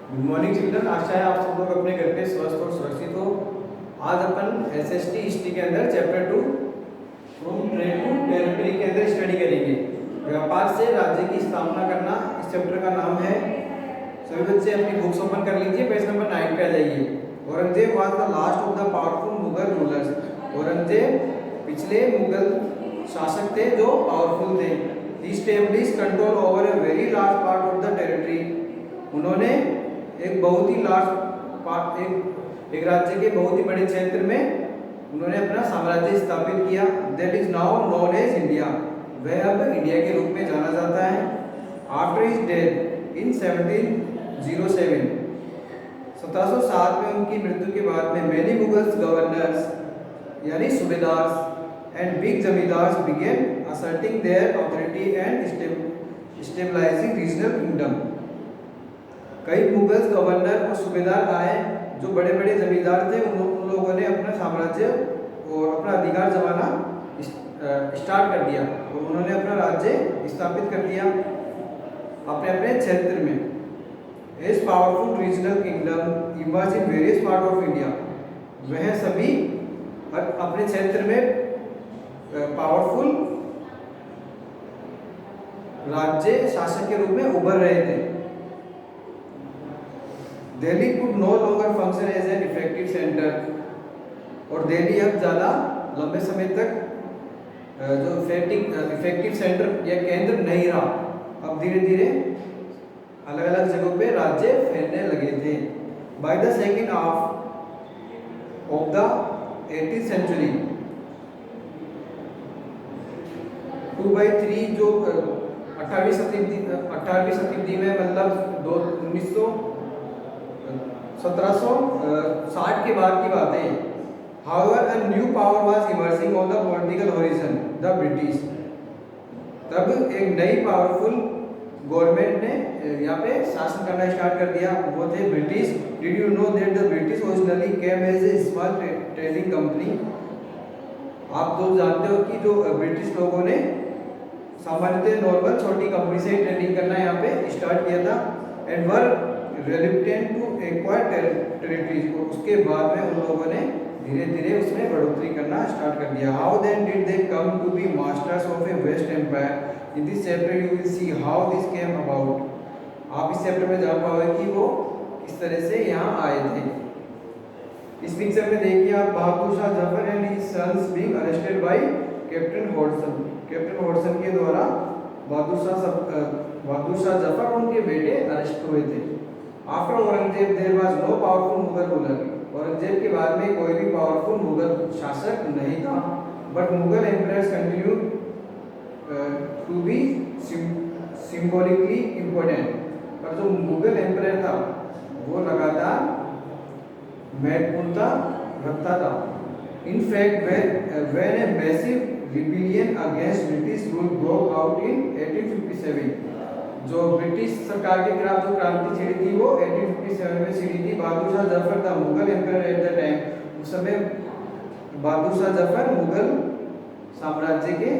Good morning children. आशा है आप सब लोग अपने घर पे स्वस्थ और सुरक्षित हो। आज अपन एसएसटी हिस्ट्री के अंदर chapter 2 from trade to territory के अंदर स्टडी करेंगे। व्यापार से राज्य की स्थापना करना, इस चैप्टर का नाम है। सभी बच्चे अपनी बुक्स ओपन कर लीजिए, पेज नंबर 9 पे आ जाइए। Aurangzeb was the last of the powerful Mughal rulers. Aurangzeb पिछले मुगल शासक थे जो पावरफुल थे। ही established control over a very large part of the territory. उन्होंने एक बहुत ही लार्ज एक राज्य के बहुत ही बड़े क्षेत्र में उन्होंने अपना साम्राज्य स्थापित किया। That is now known as India. वह अब इंडिया के रूप में जाना जाता है। आफ्टर हिज डेथ इन 1707 1707 में उनकी मृत्यु के बाद में मेनी मुगल्स गवर्नर्स यानी सूबेदार and big zamindars began asserting their authority and stabilising regional kingdom. कई मुगल गवर्नर और सूबेदार आए जो बड़े बड़े जमींदार थे। उन लोगों ने अपना साम्राज्य और अपना अधिकार जमाना स्टार्ट कर दिया और उन्होंने अपना राज्य स्थापित कर दिया अपने अपने क्षेत्र में। As powerful regional kingdom emerge in various part of India. वह सभी अपने क्षेत्र में पावरफुल राज्य शासक के रूप में उभर रहे थे। Delhi could no longer function as an effective centre. और दिल्ली अब ज़्यादा लंबे समय तक जो इफेक्टिव सेंटर या केंद्र नहीं रहा। अब धीरे धीरे अलग अलग जगहों पे राज्य फैलने लगे थे। By the second half of the 18th century 2/3 जो 18वीं शताब्दी में मतलब 1760 के बाद की बात है। However, a new power was emerging on the political horizon, the British। तब एक नई पावरफुल गवर्नमेंट ने यहाँ पे शासन करना स्टार्ट कर दिया, वो थे British. Did you know that the British originally came as a small trading company? आप लोग जानते हो कि जो ब्रिटिश लोगों ने सामान्यतः नॉर्मल छोटी कंपनी से ट्रेडिंग करना यहाँ पे स्टार्ट किया था। And were reluctant to acquire territories. और उसके बाद में उन लोगों ने धीरे धीरे उसमें बढ़ोतरी करना स्टार्ट कर दिया। How then did they come to be masters of a vast empire. In this chapter you will see how this came about. आप इस चैप्टर में जान पाओगे कि वो किस तरह से यहाँ आए थे। इस पिक्चर में देखिए आप, Bahadur Shah Zafar and his sons being arrested by captain Hodson. Captain Hodson के द्वारा बहादुर शाह जफर और उनके बेटे अरेस्ट हुए थे। After Aurangzeb there was no powerful Mughal ruler. Aurangzeb के बाद में कोई भी पावरफुल मुगल शासक नहीं था। But Mughal emperors continue to be symbolically important. पर जो मुगल एम्परर था वो लगातार महत्वपूर्णता रखता था। In fact when a massive rebellion against British rule broke out in 1857। जो ब्रिटिश सरकार के खिलाफ जो क्रांति छिड़ी थी वो 1857 में छिड़ी थी। बहादुर शाह जफर था Mughal emperor at the time. उस समय बहादुर शाह जफर मुगल साम्राज्य के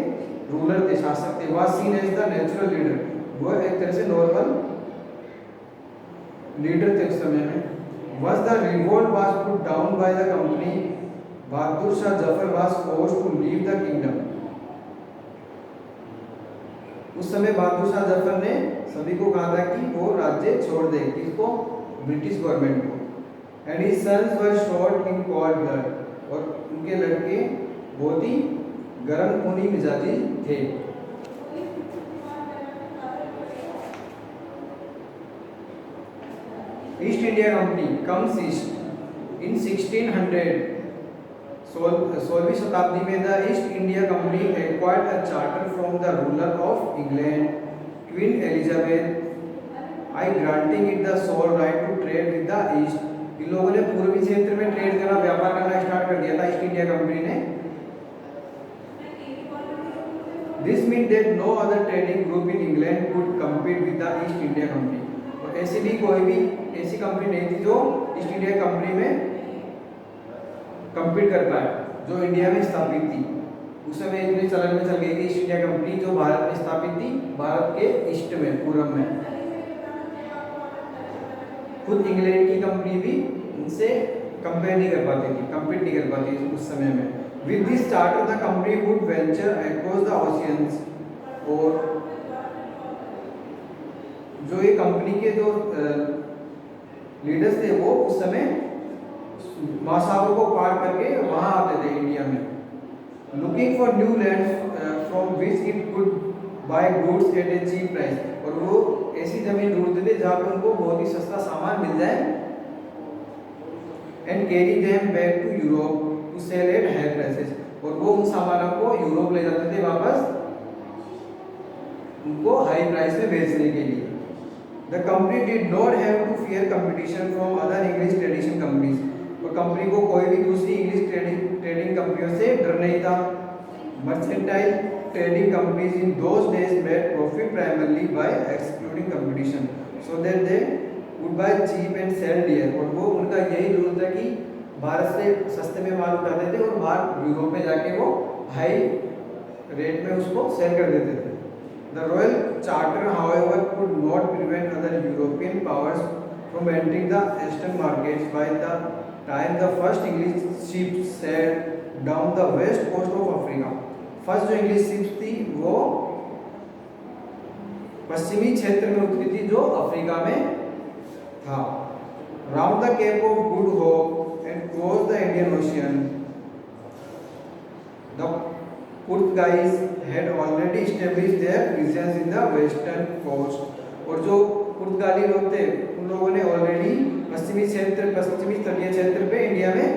रूलर थे, शासक थे। Was seen as the natural leader. वो एक तरह से नॉर्मल लीडर थे उस समय में। Was the revolt was put down by the company, Bahadur Shah Zafar was forced to leave the kingdom। उस समय बहादुर शाह जफर ने सभी को कहा था कि वो राज्य छोड़ दे, किसको? ब्रिटिश गवर्नमेंट को। And his sons were shot in cold blood. और उनके लड़के बहुत ही गर्म खूनी मिजाजी थे। East India Company comes east in 1600। 16वीं शताब्दी में the East India Company acquired a charter from the ruler of England queen Elizabeth I granting it the sole right to trade with the east. इन लोगों ने पूर्वी क्षेत्र में trade करना, व्यापार करना स्टार्ट कर दिया था ईस्ट इंडिया कंपनी ने। This mean that no other trading group in England could compete with the East India Company. और ऐसी भी कोई भी ऐसी कंपनी नहीं थी जो ईस्ट इंडिया कंपनी में कम्पीट कर पाए, जो इंडिया में स्थापित थी। उस समय इतनी चलन में चल गई थी ईस्ट इंडिया कंपनी, जो भारत में स्थापित थी, भारत के ईस्ट में, पूर्व में। खुद इंग्लैंड की कंपनी भी उनसे कंपेयर नहीं कर पाती थी, कम्पीट नहीं कर पाती थी उस समय में। With this charter the company would venture across the oceans, और जो ये कंपनी के जो लीडर्स थे वो उस समय महासागर को पार करके वहां आते थे इंडिया में, looking for new land from which it could buy goods at a cheap price, और वो ऐसी जमीन ढूंढते थे जहाँ पे उनको बहुत ही सस्ता सामान मिल जाए, and carry them back to Europe to sell at high prices, और वो उन सामानों को यूरोप ले जाते थे वापस उनको हाई प्राइस में बेचने के लिए। The company did not have to fear competition from other English tradition companies, और कंपनी को कोई भी दूसरी इंग्लिश ट्रेडिंग कंपनियों से डर नहीं था। Mercantile trading companies in those days made profit primarily by excluding competition so that they would buy cheap and sell dear, और वो उनका यही रूल था कि भारत से सस्ते में माल उठाते थे और बाहर यूरोप में जाके वो हाई रेट में उसको सेल कर देते थे। The Royal Charter, however, could not prevent other European powers from entering the eastern markets by the time the first English ships sailed down the west coast of Africa. First जो English ships थी वो पश्चिमी क्षेत्र में उतरी थी जो Africa में था। Round the Cape of Good Hope and cross the Indian Ocean, the Portuguese had already established their presence in the western coast, और जो पुर्तगाली लोग थे उन लोगों ने ऑलरेडी पश्चिमी तटीय क्षेत्र पे इंडिया में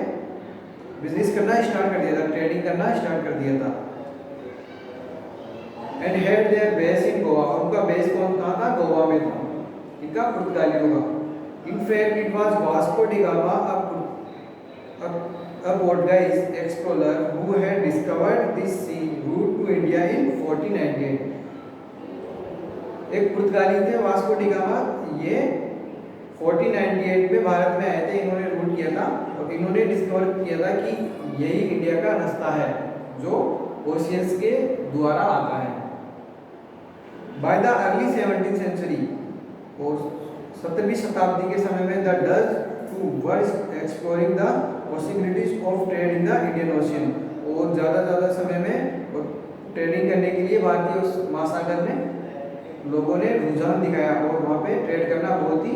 बिजनेस करना स्टार्ट कर दिया था, ट्रेडिंग करना स्टार्ट कर दिया था। And had there base in Goa, और उनका बेस कहाँ था? गोवा में था इनका, पुर्तगालियों का। In fact it was Vasco D gamma, a Portuguese explorer who had discovered this sea route to India in 1498। एक पुर्तगाली थे वास्को डी गामा, ये 1498 में भारत में आए थे, इन्होंने रूट किया था और इन्होंने डिस्कवर किया था कि यही इंडिया का रास्ता है जो ओशियंस के द्वारा आता है। By the early 17th century, और 17वीं शताब्दी के समय में the Dutch were exploring the possibilities of trade in the Indian ocean, और ज़्यादा समय में ट्रेडिंग करने के लिए भारतीय उस महासागर में लोगों ने रुझान दिखाया और वहाँ पे ट्रेड करना बहुत ही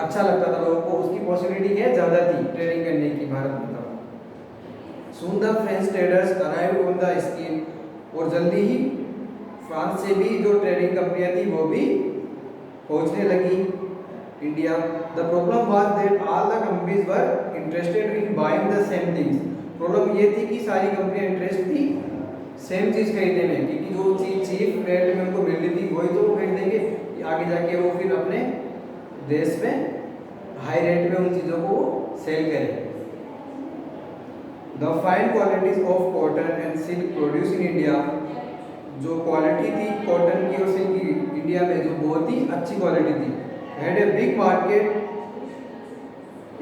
अच्छा लगता था लोगों को, उसकी पॉसिबिलिटी क्या ज़्यादा थी ट्रेडिंग करने की भारत में तब। Soon the French traders arrived on the scheme, और जल्दी ही फ्रांस से भी जो ट्रेडिंग कंपनियां थी वो भी पहुंचने लगी India. The problem was that all the companies were interested in buying the same things, problem ये थी कि सारी कंपनियां इंटरेस्ट थी सेम चीज़ खरीदने में, क्योंकि जो चीज़ चीप रेट में उनको मिल रही थी वही तो वो खरीदेंगे, आगे जाके वो फिर अपने देश में हाई रेट में उन चीज़ों को सेल करें। The fine qualities of cotton and silk produce in India, जो क्वालिटी थी कॉटन की और सिल्क की इंडिया में जो बहुत ही अच्छी क्वालिटी थी, had a big market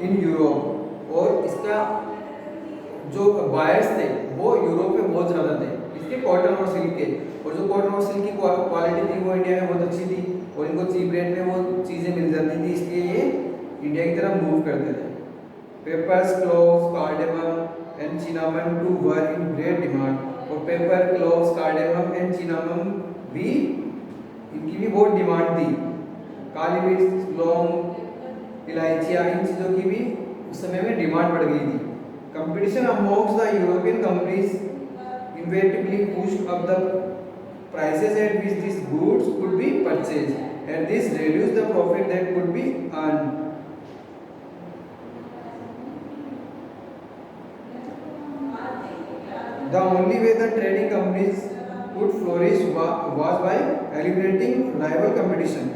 in Europe, और इसका जो बायर्स थे वो यूरोप में बहुत ज़्यादा थे इसके कॉटन और सिल्क के, और जो कॉटन और सिल्क की क्वालिटी थी वो इंडिया में बहुत अच्छी थी और इनको चीप रेट में वो चीज़ें मिल जाती थी, इसलिए ये इंडिया की तरफ मूव करते थे। Peppers, cloves, cardamom and cinnamon too were in great demand, और pepper, cloves, cardamom and cinnamon भी इनकी भी बहुत डिमांड थी। काली मिर्च, लौंग, इलायचियाँ, इन चीज़ों की भी उस समय में डिमांड बढ़ गई थी। Competition amongst the European companies inevitably pushed up the prices at which these goods could be purchased, and this reduced the profit that could be earned. The only way the trading companies could flourish was by eliminating rival competition.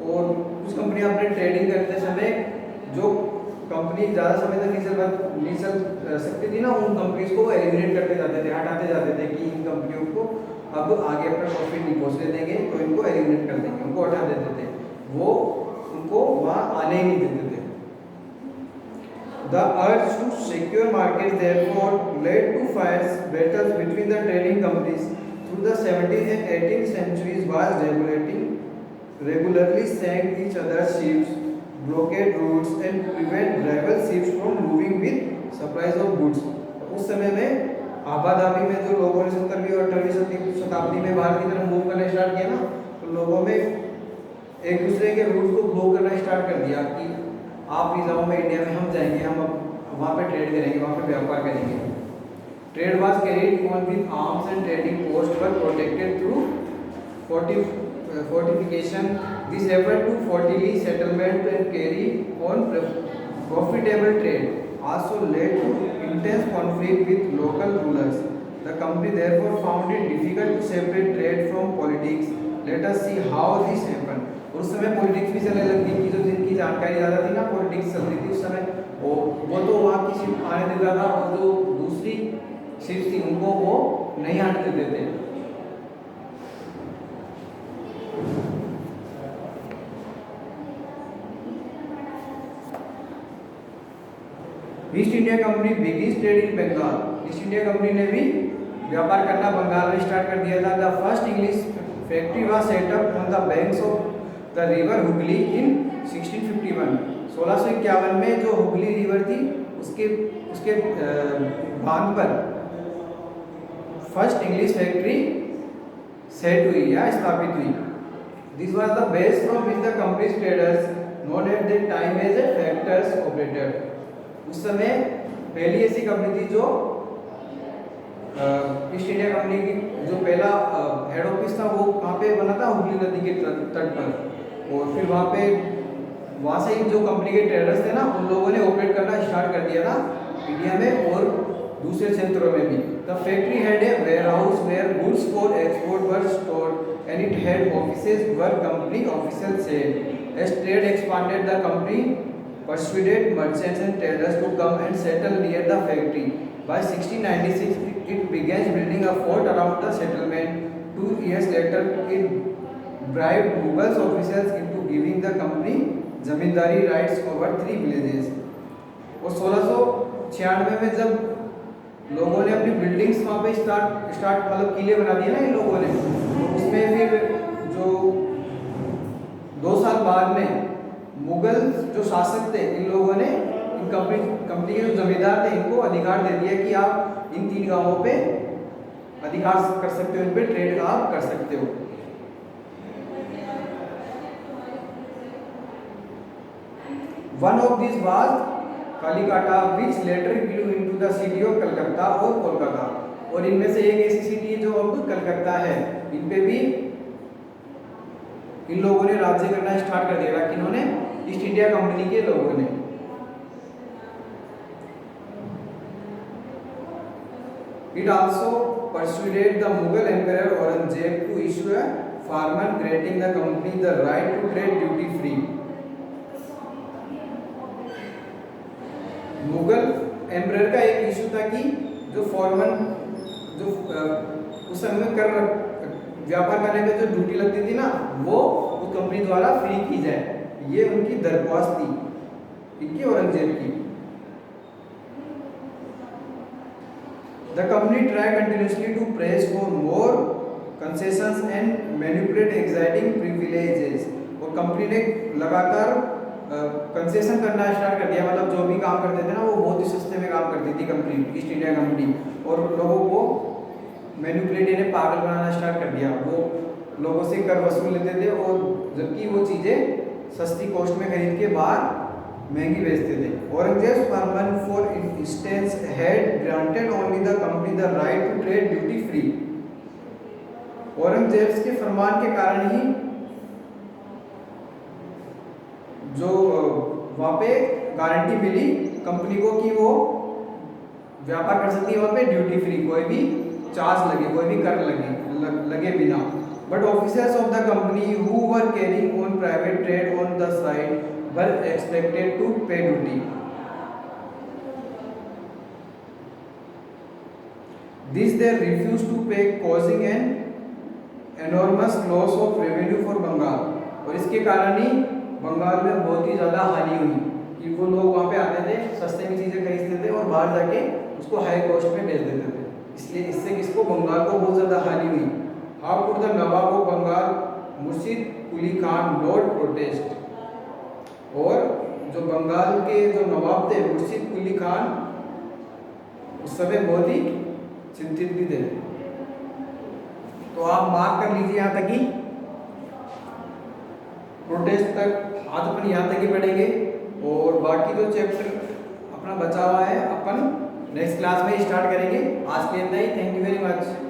और कुछ कंपनियां अपने trading करते समय जो company ज़्यादा समय तक नहीं चल सकती थी ना, उन कंपनीज को एलिमिनेट करते जाते थे, हटाते जाते थे कि इन कंपनियों को अब आगे अपना प्रॉफिट नहीं पहुँचने देंगे तो इनको एलिमिनेट कर देंगे, उनको हटा देते थे, वो उनको वहाँ आने ही नहीं देते थे। The urge to secure markets therefore led to fierce battles between the trading companies through the 17th and 18th centuries was regularly sank each other's ships, blockade routes and prevent rival ships from moving with supplies of goods. उस समय में आबादाबी में जो लोगों ने 17वीं और 18वीं शताब्दी में भारत की तरफ मूव करना स्टार्ट किया ना, तो लोगों में एक दूसरे के रूट को ब्लॉक करना स्टार्ट कर दिया कि आप भी जाओ, मैं इंडिया में हम जाएंगे, हम अब वहाँ पे ट्रेड करेंगे, वहाँ पे व्यापार करेंगे. Trade was carried on with arms and trading post were protected through fortification. This effort to fortify settlement and carry on profitable trade also led to intense conflict with local rulers. The company therefore found it difficult to separate trade from politics. Let us see how this happened. उस समय politics भी चलने लगी कि जो जिनकी जानकारी ज़्यादा थी ना, पॉलिटिक्स चल रही थी उस समय, वो तो वहाँ की शिप आने देता था और जो दूसरी शिप थी उनको वो नहीं आने देते थे. East India Company begins trade in Bengal. East India Company ने भी व्यापार करना बंगाल में स्टार्ट कर दिया था. The first English factory was set up on the banks of the river Hooghly in 1651. 1651 में जो हुगली रिवर थी उसके बांध पर फर्स्ट इंग्लिश फैक्ट्री सेट हुई या स्थापित हुई. This was the base from which the companies traders known at that time as a factors operated. उस समय पहली ऐसी कंपनी थी जो ईस्ट इंडिया कंपनी की जो पहला हेड ऑफिस था वो कहाँ पे बना था, हुगली नदी के तट पर. और फिर वहाँ से ही जो कंपनी के ट्रेडर्स थे ना, उन लोगों ने ऑपरेट करना स्टार्ट कर दिया था इंडिया में और दूसरे क्षेत्रों में भी. The factory had a warehouse where goods for export were stored and it had offices where company officials said. As trade expanded the company persuaded merchants and traders to come and settle near the factory. By 1696, it began building a fort around the settlement. 2 years later, it bribed Mughal officials into giving the company zamindari rights over 3 villages. और 1696 में जब लोगों ने अपनी buildings वहाँ पे start मतलब किले बना दिए ना इन लोगों ने, तो उसमें फिर जो 2 साल बाद में मुगल जो शासक थे, इन लोगों ने इन कंपनी के जो जमींदार थे इनको अधिकार दे दिया कि आप इन 3 गांवों पे अधिकार कर सकते हो, इन पे ट्रेड आप कर सकते हो. One of this was Kalikata which later grew into the city of Calcutta और कोलकाता. और इनमें से एक ऐसी सिटी है जो अब कलकत्ता है, इन पे भी इन लोगों ने राज्य करना स्टार्ट कर दिया. किन्होंने? ईस्ट इंडिया कंपनी के लोगों ने. It also persuaded the Mughal Emperor Aurangzeb to issue a farman granting the company the right to trade duty free. Mughal emperor का एक इशू था कि जो फॉर्मन जो उस समय कर व्यापार करने पे जो ड्यूटी लगती थी ना, वो उस कंपनी द्वारा फ्री की जाए. ये उनकी दरख्वास्त थी, इनकी औरंगजेब की. The company try continuously to press for more concessions and manipulate exciting privileges. और कंपनी ने लगातार कंसेशन करना स्टार्ट कर दिया. मतलब जो भी काम करते थे ना, वो बहुत ही सस्ते में काम करती थी कंपनी, ईस्ट इंडिया कंपनी. और लोगों को मैनिपुलेट यानी पागल बनाना स्टार्ट कर दिया. वो लोगों से कर वसूल लेते थे और जबकि वो चीज़ें सस्ती कॉस्ट में खरीद के बाहर महंगी बेचते थे. Aurangzeb farman for instance had granted only the company the right to trade duty free. Aurangzeb के फरमान के कारण ही जो वहाँ पे गारंटी मिली कंपनी को कि वो व्यापार कर सकती है वहाँ पे ड्यूटी फ्री, कोई भी चार्ज लगे, कोई भी कर लगे बिना. But officers of the company who were carrying on private trade on the side were expected to pay duty. This they refused to pay, causing an enormous loss of revenue for Bengal. और इसके कारण ही बंगाल में बहुत ही ज़्यादा हानि हुई कि वो लोग वहाँ पे आते थे, सस्ते में चीज़ें खरीदते थे और बाहर जाके उसको हाई कॉस्ट में बेच देते थे. इसलिए इससे किसको, बंगाल को बहुत ज़्यादा हानि हुई. How could the Nawab of Bengal, Murshid Quli Khan not protest. और जो बंगाल के जो नवाब थे मुर्शिद कुली खान उस समय बहुत ही चिंतित भी थे। तो आप मार्क कर लीजिए यहाँ तक ही, प्रोटेस्ट तक आज अपन यहाँ तक ही पढ़ेंगे और बाकी जो चैप्टर अपना बचा हुआ है अपन नेक्स्ट क्लास में स्टार्ट करेंगे। आज के लिए इतना ही। Thank you very much.